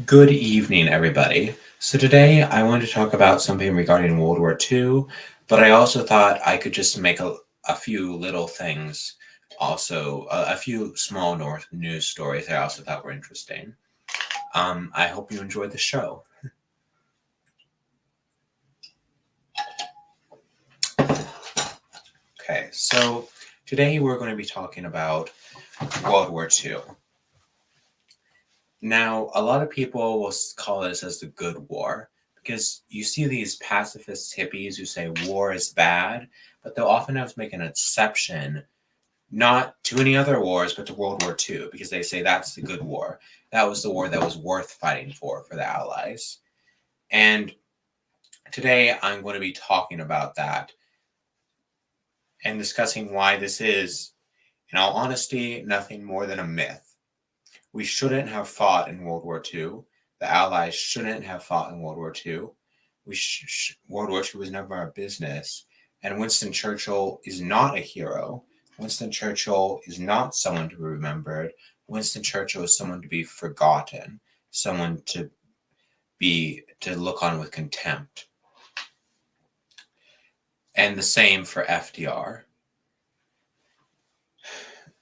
Good evening, everybody. So today I want to talk about something regarding World War II, but I also thought I could just make a few little things, also a few small news stories I also thought were interesting. I hope you enjoyed the show. Okay, so today we're going to be talking about World War II. Now, a lot of people will call this as the good war because you see these pacifist hippies who say war is bad, but they'll often have to make an exception, not to any other wars, but to World War II, because they say that's the good war. That was the war that was worth fighting for the Allies. And today I'm going to be talking about that and discussing why this is, in all honesty, nothing more than a myth. We shouldn't have fought in World War II. The Allies shouldn't have fought in World War II. World War II was never our business. And Winston Churchill is not a hero. Winston Churchill is not someone to be remembered. Winston Churchill is someone to be forgotten, someone to look on with contempt. And the same for FDR.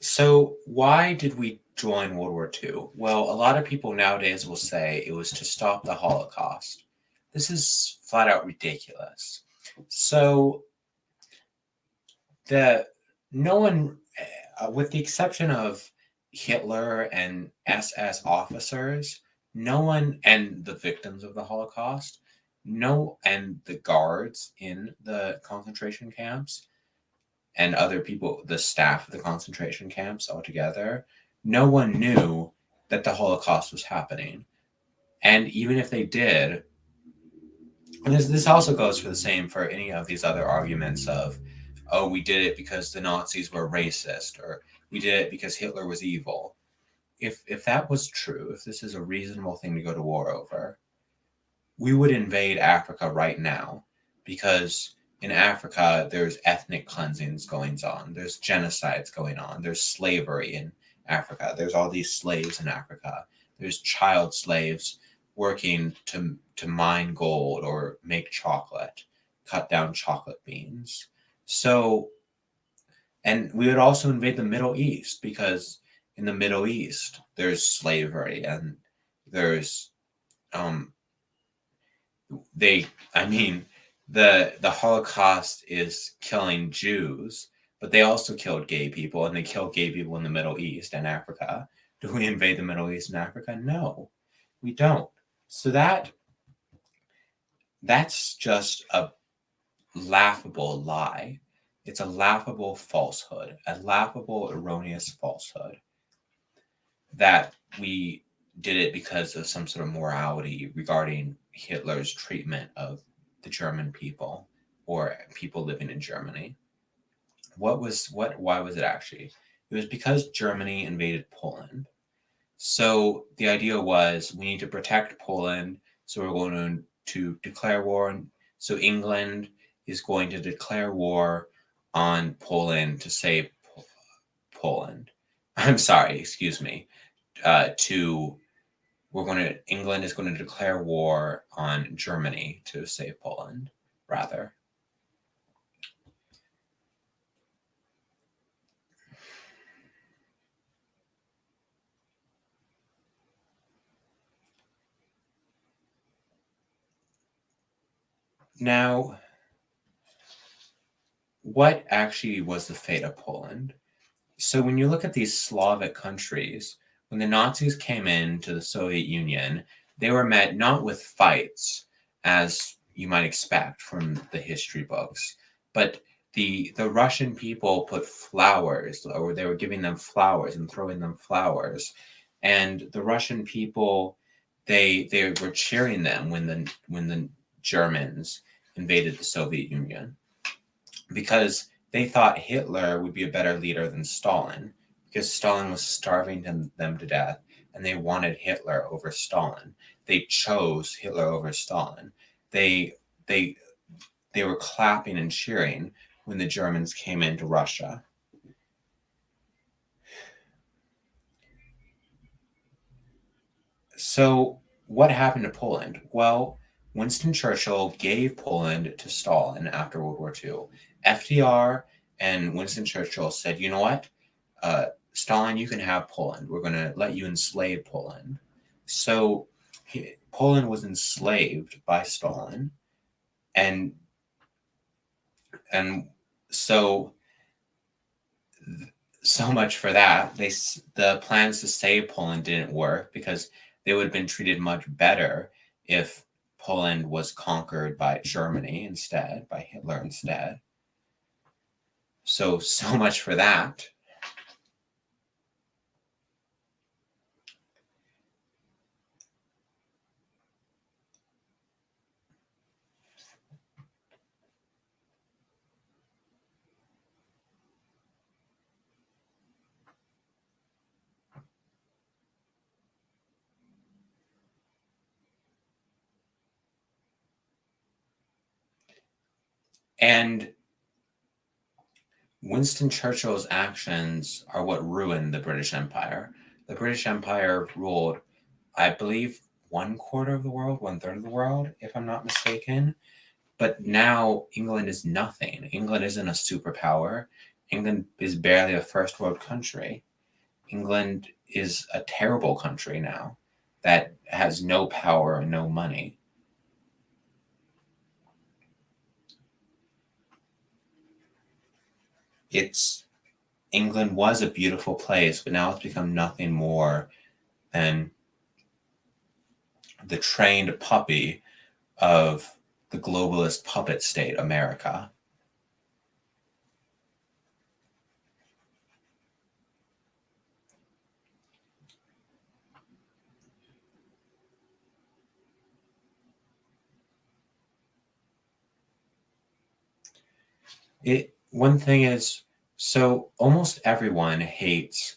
So, why did we join World War II? Well, a lot of people nowadays will say it was to stop the Holocaust. This is flat out ridiculous. So, the no one, with the exception of Hitler and SS officers, no one, and the victims of the Holocaust, and the guards in the concentration camps, and other people, the staff of the concentration camps altogether, no one knew that the Holocaust was happening. And even if they did, and this also goes for the same for any of these other arguments of, oh, we did it because the Nazis were racist, or we did it because Hitler was evil. If that was true, if this is a reasonable thing to go to war over, we would invade Africa right now because in Africa there's ethnic cleansings going on, there's genocides going on, there's slavery in Africa, there's all these slaves in Africa, there's child slaves working to mine gold or make chocolate, cut down chocolate beans. So, and we would also invade the Middle East because in the Middle East there's slavery and there's um they I mean the Holocaust is killing Jews, but they also killed gay people, and they killed gay people in the Middle East and Africa. Do we invade the Middle East and Africa? No, we don't. So that's just a laughable lie. It's a laughable falsehood, a laughable erroneous falsehood that we did it because of some sort of morality regarding Hitler's treatment of the German people or people living in Germany. Why was it actually? It was because Germany invaded Poland. So the idea was we need to protect Poland, so we're going to declare war. So England is going to declare war on Poland to save Poland. I'm sorry, excuse me. To England is going to declare war on Germany to save Poland, rather. Now, what actually was the fate of Poland? So when you look at these Slavic countries, when the Nazis came into the Soviet Union, they were met not with fights, as you might expect from the history books, but the Russian people put flowers, or they were giving them flowers and throwing them flowers, and the Russian people they were cheering them when the Germans invaded the Soviet Union because they thought Hitler would be a better leader than Stalin because Stalin was starving them to death and they wanted Hitler over Stalin. They chose Hitler over Stalin. They they they were clapping and cheering when the Germans came into Russia. So what happened to Poland? Well, Winston Churchill gave Poland to Stalin after World War II. FDR and Winston Churchill said, you know what? Stalin, you can have Poland. We're going to let you enslave Poland. So Poland was enslaved by Stalin, and and so so much for that. The plans to save Poland didn't work because they would have been treated much better if Poland was conquered by Germany instead, by Hitler instead. So much for that. And Winston Churchill's actions are what ruined the British Empire. The British Empire ruled, I believe, one quarter of the world, one third of the world, if I'm not mistaken. But now England is nothing. England isn't a superpower. England is barely a first world country. England is a terrible country now that has no power and no money. It's England was a beautiful place, but now it's become nothing more than the trained puppy of the globalist puppet state, America. One thing is, so almost everyone hates,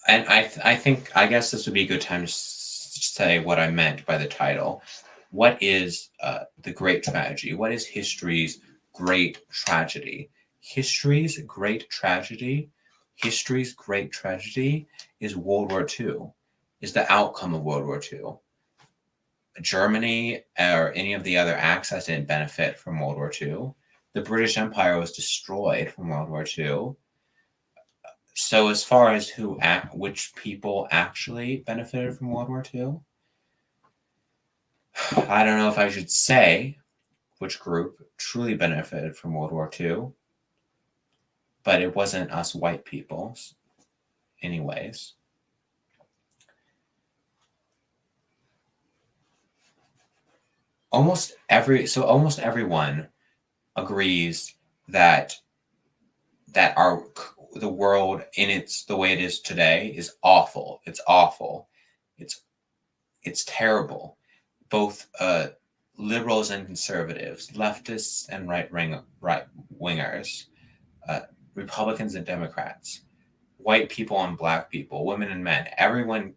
and I guess this would be a good time to say what I meant by the title. What is the great tragedy? What is history's great tragedy? History's great tragedy. History's great tragedy is World War II. Is the outcome of World War II. Germany or any of the other Axis didn't benefit from World War II. The British Empire was destroyed from World War II. So as far as which people actually benefited from World War II, I don't know if I should say which group truly benefited from World War II, but it wasn't us white people, anyways. Almost everyone agrees that the world in its the way it is today is awful. It's awful. It's it's terrible. Both liberals and conservatives, leftists and right wingers, uh, Republicans and Democrats, white people and black people, women and men, everyone,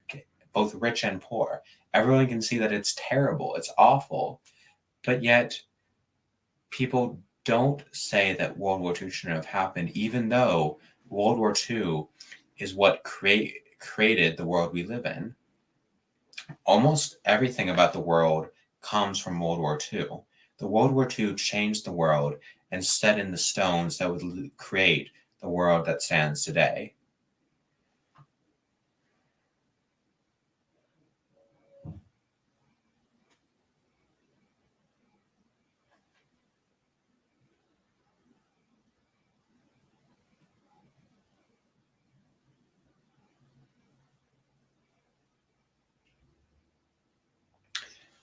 both rich and poor, everyone can see that it's terrible. It's awful. But yet people don't say that World War II shouldn't have happened, even though World War II is what created the world we live in. Almost everything about the world comes from World War II. The World War II changed the world and set in the stones that would create the world that stands today.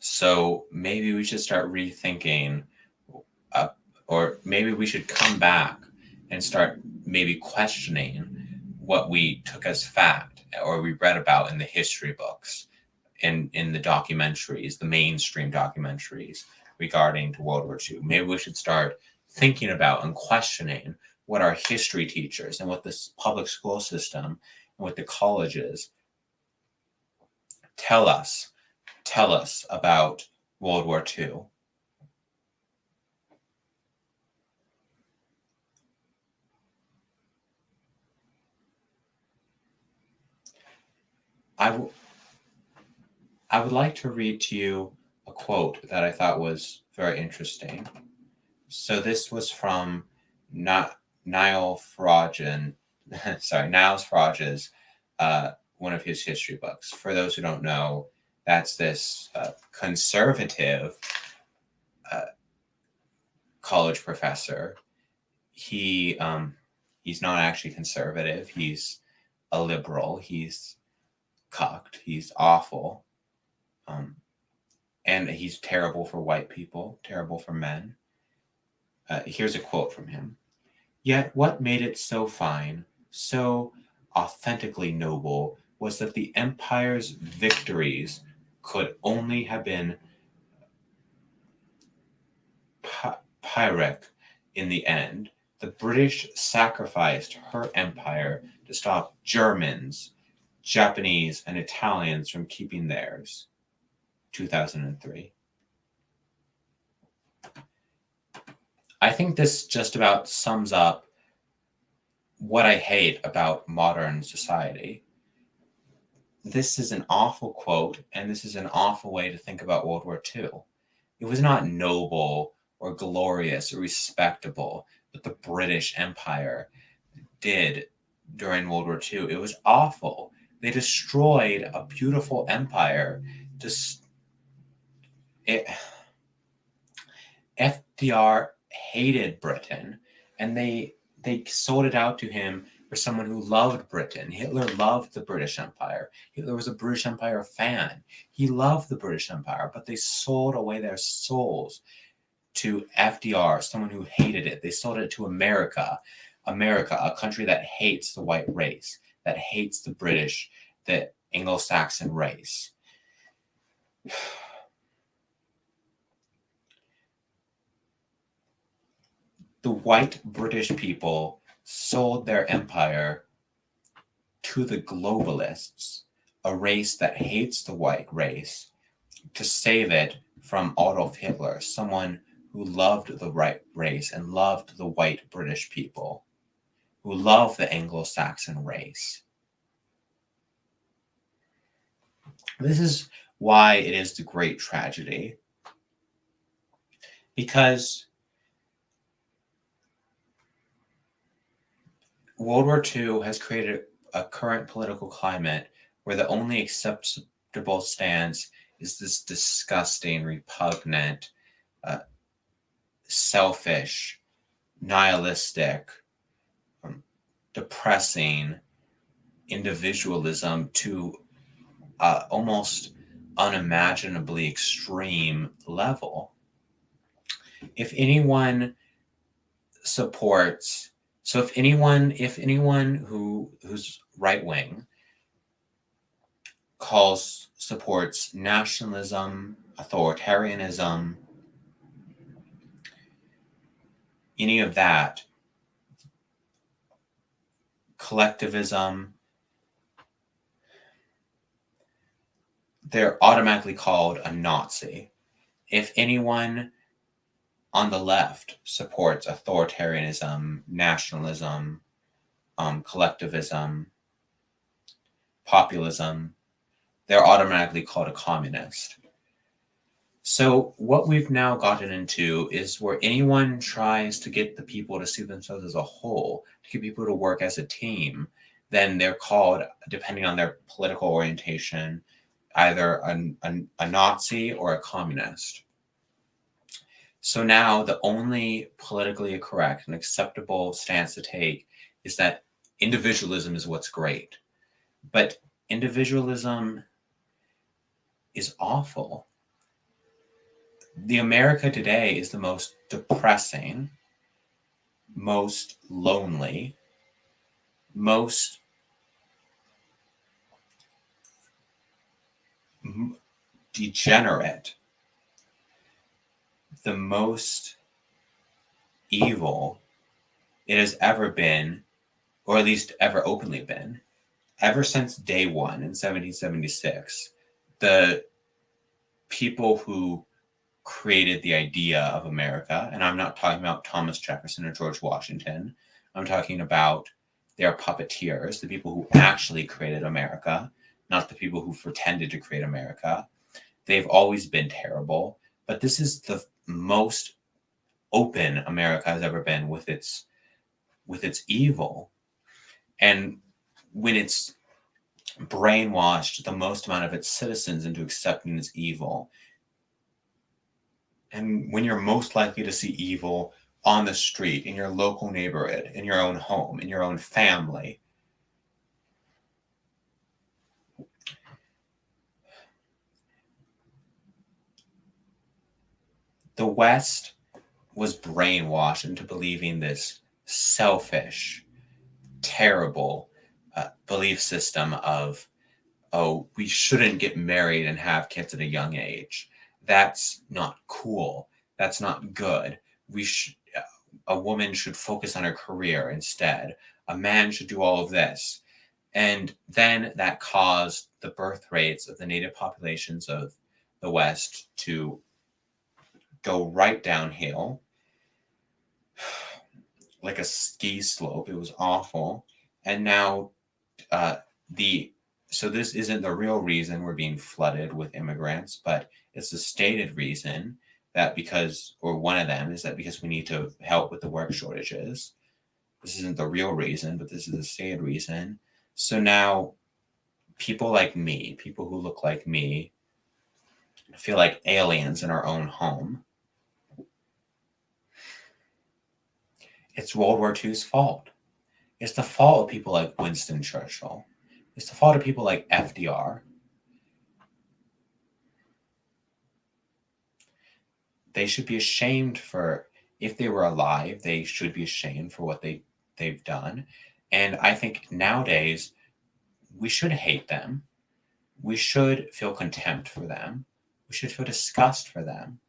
So maybe we should start rethinking, uh, or maybe we should come back and start maybe questioning what we took as fact or we read about in the history books, in the documentaries, the mainstream documentaries regarding to World War II. Maybe we should start thinking about and questioning what our history teachers and what this public school system and what the colleges tell us about World War II. I, w- I would like to read to you a quote that I thought was very interesting. So this was from Niall Farage, Niles Farage's one of his history books. For those who don't know, that's this conservative uh, college professor. He's not actually conservative. He's a liberal. He's cucked. He's awful. Um, and he's terrible for white people, terrible for men. Here's a quote from him. Yet what made it so fine, so authentically noble, was that the empire's victories could only have been Pyrrhic in the end. The British sacrificed her empire to stop Germans, Japanese, and Italians from keeping theirs. 2003. I think this just about sums up what I hate about modern society. This is an awful quote, and this is an awful way to think about World War II. It was not noble or glorious or respectable what the British Empire did during World War II. It was awful. They destroyed a beautiful empire. Just it, FDR hated Britain, and they sold it out to him for someone who loved Britain. Hitler loved the British Empire. Hitler was a British Empire fan. He loved the British Empire, but they sold away their souls to FDR, someone who hated it. They sold it to America, a country that hates the white race, that hates the British, the Anglo-Saxon race. The white British people sold their empire to the globalists, a race that hates the white race, to save it from Adolf Hitler, someone who loved the white race and loved the white British people, who loved the Anglo-Saxon race. This is why it is the great tragedy. Because World War II has created a current political climate where the only acceptable stance is this disgusting, repugnant, selfish, nihilistic, depressing individualism to almost unimaginably extreme level. If anyone supports, so if anyone who's right wing supports nationalism, authoritarianism, any of that, collectivism, they're automatically called a Nazi. If anyone on the left supports authoritarianism, nationalism, collectivism, populism, they're automatically called a communist. So what we've now gotten into is where anyone tries to get the people to see themselves as a whole, to get people to work as a team, then they're called, depending on their political orientation, either a Nazi or a communist. So now the only politically correct and acceptable stance to take is that individualism is what's great. But individualism is awful. The America today is the most depressing, most lonely, most degenerate, the most evil it has ever been, or at least ever openly been. Ever since day one in 1776, the people who created the idea of America, and I'm not talking about Thomas Jefferson or George Washington, I'm talking about their puppeteers, the people who actually created America, not the people who pretended to create America. They've always been terrible, but this is the most open America has ever been with its evil. And when it's brainwashed the most amount of its citizens into accepting its evil, and when you're most likely to see evil on the street, in your local neighborhood, in your own home, in your own family, the West was brainwashed into believing this selfish, terrible belief system of, oh, we shouldn't get married and have kids at a young age. That's not cool. That's not good. A woman should focus on her career instead. A man should do all of this. And then that caused the birth rates of the native populations of the West to go right downhill like a ski slope. It was awful. And now so this isn't the real reason we're being flooded with immigrants, but it's the stated reason that one of them is that because we need to help with the work shortages. This isn't the real reason, but this is the stated reason. So now people like me, people who look like me, feel like aliens in our own home. It's World War II's fault. It's the fault of people like Winston Churchill. It's the fault of people like FDR. They should be ashamed if they were alive, they should be ashamed for what they've done. And I think nowadays we should hate them. We should feel contempt for them. We should feel disgust for them.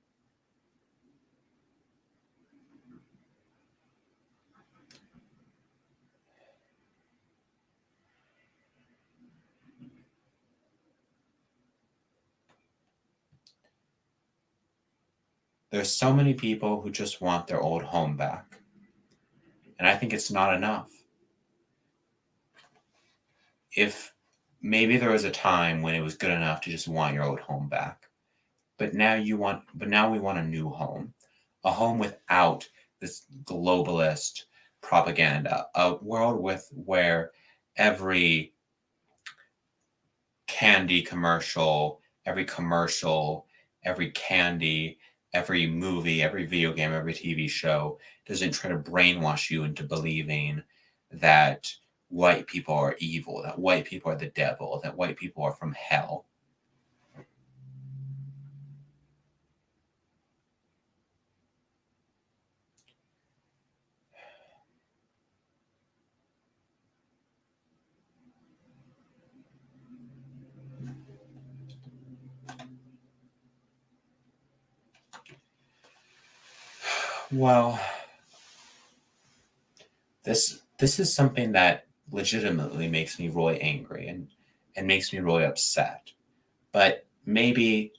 There's so many people who just want their old home back. And I think it's not enough. If maybe there was a time when it was good enough to just want your old home back. But now we want a new home. A home without this globalist propaganda. A world where every candy commercial, every candy, every movie, every video game, every TV show doesn't try to brainwash you into believing that white people are evil, that white people are the devil, that white people are from hell. Well, this is something that legitimately makes me really angry and makes me really upset. But maybe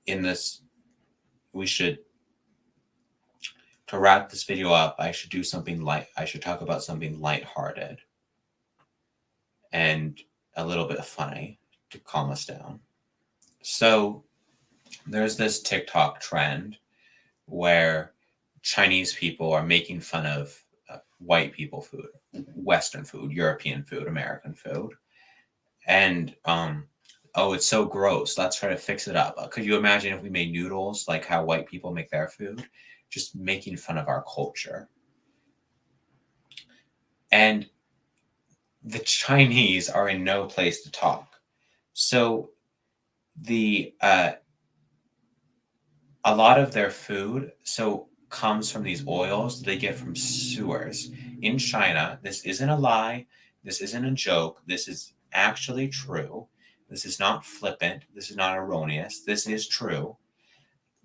in this, to wrap this video up, I should talk about something lighthearted and a little bit funny to calm us down. So there's this TikTok trend where Chinese people are making fun of white people food, Western food, European food, American food. And, oh, it's so gross. Let's try to fix it up. Could you imagine if we made noodles like how white people make their food? Just making fun of our culture. And the Chinese are in no place to talk. So a lot of their food comes from these oils they get from sewers in China. This isn't a lie. This isn't a joke. This is actually true. This is not flippant. This is not erroneous. This is true.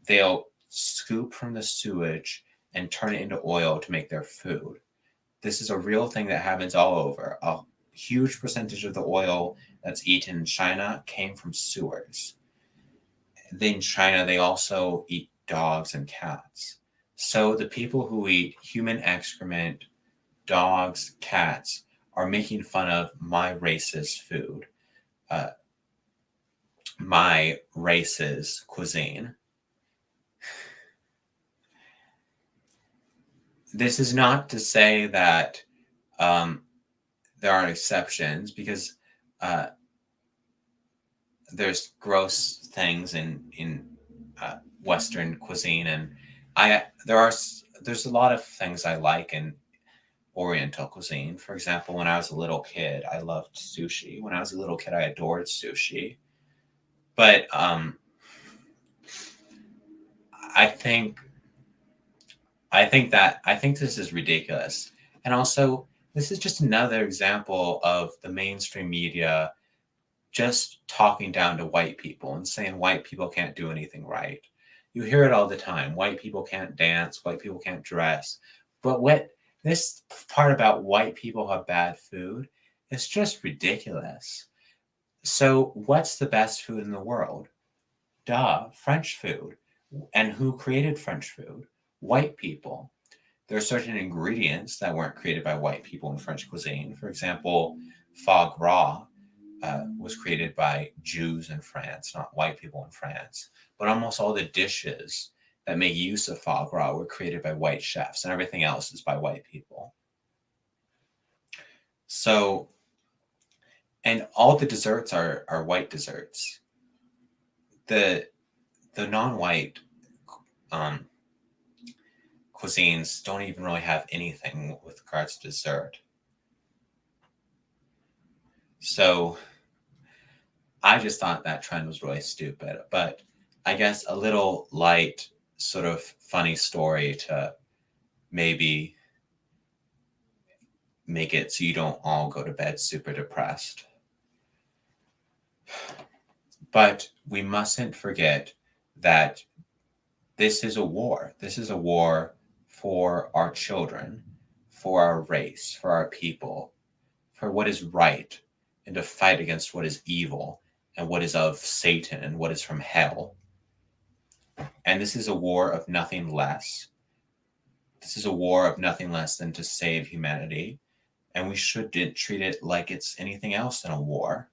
They'll scoop from the sewage and turn it into oil to make their food. This is a real thing that happens all over. A huge percentage of the oil that's eaten in China came from sewers. In China, they also eat dogs and cats. So the people who eat human excrement, dogs, cats, are making fun of my racist food. uh, my race's cuisine. This is not to say that um, there aren't exceptions, because uh, there's gross things in Western cuisine, and there's a lot of things I like in Oriental cuisine. For example, when I was a little kid, I loved sushi. When I was a little kid, I adored sushi. But I think I think this is ridiculous. And also, this is just another example of the mainstream media just talking down to white people and saying white people can't do anything right. You hear it all the time. White people can't dance, white people can't dress. But what this part about white people have bad food is just ridiculous. So, what's the best food in the world? Duh, French food. And who created French food? White people. There are certain ingredients that weren't created by white people in French cuisine. For example, foie gras was created by Jews in France, not white people in France. But almost all the dishes that make use of foie gras were created by white chefs, and everything else is by white people. So, and all the desserts are white desserts. The the non-white um, cuisines don't even really have anything with regards to dessert. So I just thought that trend was really stupid. But I guess a little light, sort of funny story to maybe make it so you don't all go to bed super depressed. But we mustn't forget that this is a war. This is a war for our children, for our race, for our people, for what is right, and to fight against what is evil and what is of Satan and what is from hell. And this is a war of nothing less. This is a war of nothing less than to save humanity. And we shouldn't treat it like it's anything else than a war.